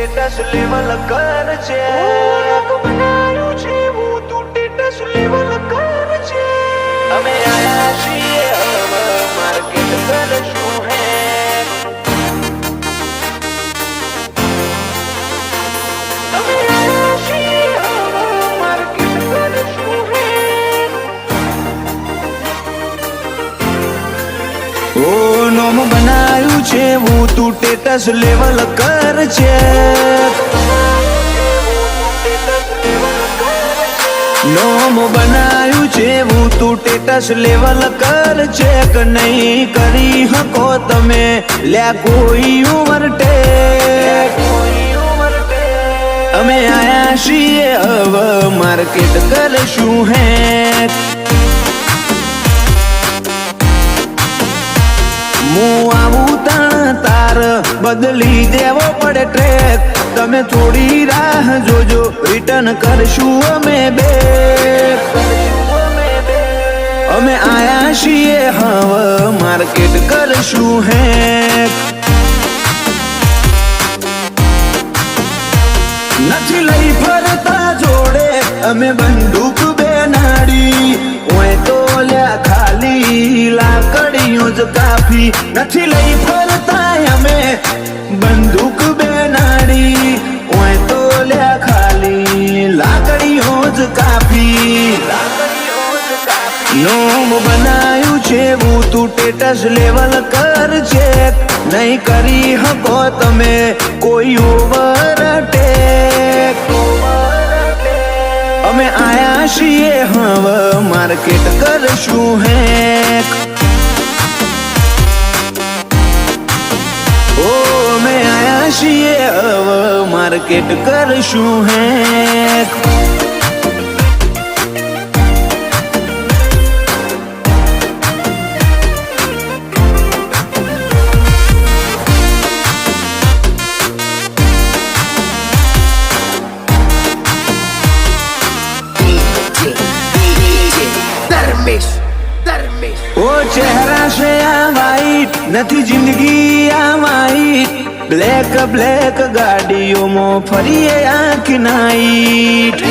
status level કર છે બનાયું છે હું તું સ્ટેટસ લેવલ કર છે અમે આયા છીએ હવે માર્કેટ કરશું હે અમે આયા છીએ હવે માર્કેટ કરશું હે ઓ નોમ બનાયું છે હું તું સ્ટેટસ લેવલ કર છે નોમ બનાયું છે હું તું સ્ટેટસ લેવલ કર છે કે નહીં કરી હકો તમે લ્યા કોઈ ઓવરટેક અમે આયા છીએ હવે માર્કેટ કરશું હે હું આવું તાર બદલી દેવો પડે ટ્રેક તમે થોડી રાહ જોજો રિટર્ન કરશું અમે બેક અમે આયા છીએ હવે માર્કેટ કરશું હે નથી લઈ ફરતા જોડે અમે બંદૂક બેનાડી ઓય તો લ્યા ખાલી લાકડીઓ જ કાફી નથી લઈ ફરતા અમે બંદૂક બેનાડી ઓય તો લ્યા ખાલી લાકડીઓ જ કાફી નોમ બનાયું છે હું તું સ્ટેટસ લેવલ કર છે નહીં કરી હકો તમે કોઈ ઓવરટેક અમે આયા છીએ હવે માર્કેટ કરશું હે ઓ અમે આયા છીએ હવે માર્કેટ કરશું હે ઓ ચહેરા છે આ વાઈટ નથી જિંદગી આ વાઈટ બ્લેક બ્લેક ગાડીઓમાં ફરીએ આખી નાઈટ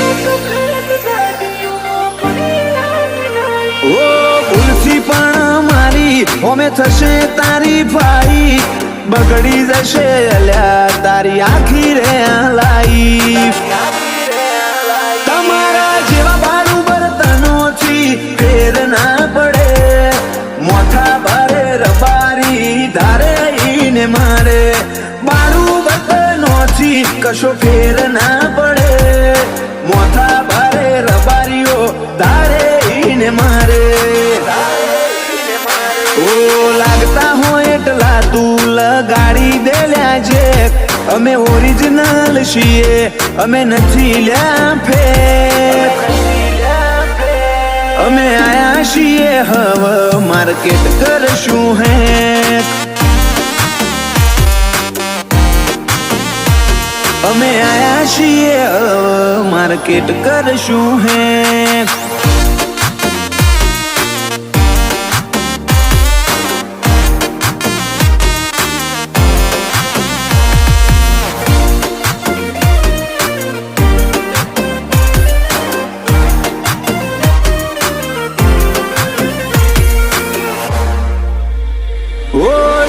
ઓ ભૂલથી પણ મારી હોમે થશે તારી ફાઈટ બગડી જશે અલ્યા તારી આખી રે લાઈફ તમારા જેવા બારું બર્તનોથી ફેર ના પડે મોથા ભારે રબારી ધારે ઈને મારે બારું બર્તનોથી કશો ફેર ના પડે મોથા ભારે રબારીઓ ધારે ઈને મારે ઓ લાગતા હોય એટલા તું લગાડી દે લ્યા જે અમે ઓરિજિનલ છીએ અમે નથી લ્યા ફેક અમે આયા છીએ હવે માર્કેટ કરશું હે અમે આયા છીએ હવે માર્કેટ કરશું હે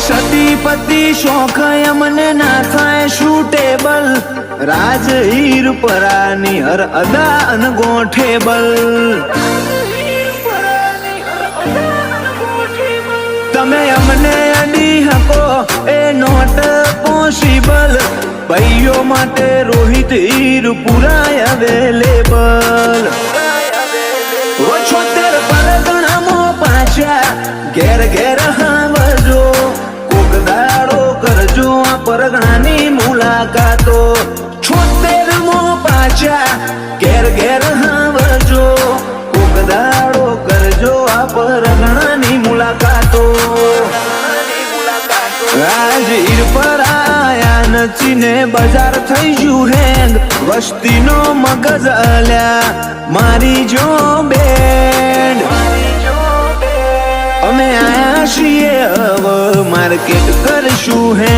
સતીપતિ શોખ અમને ના થાય શૂટેબલ રાજ હીર પરાની હર અદા અનગોઠેબલ તમે અમને અડી હકો એ નોટ પોસિબલ ભાઈઓ માટે રોહિત હીર પુરાય અવેલેબલ 76 પરગણામાં પાછા ઘેર ઘેર હાવજો દાડો કરજો આ પરગણાની મુલાકાતો 76 પાછા ઘેર ઘેર હાવજો કોક દાડો કરજો આ પરગણાની મુલાકાતો આજ હીર પર આયા નથી ને બજાર થઈ ગયું હેંગ વસ્તીનો મગજ અલ્યા મારી જો બેન્ડ અમે આયા છીએ હવે માર્કેટ કરશું હે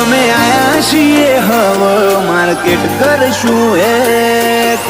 અમે આયા છીએ હવે માર્કેટ કરશું એક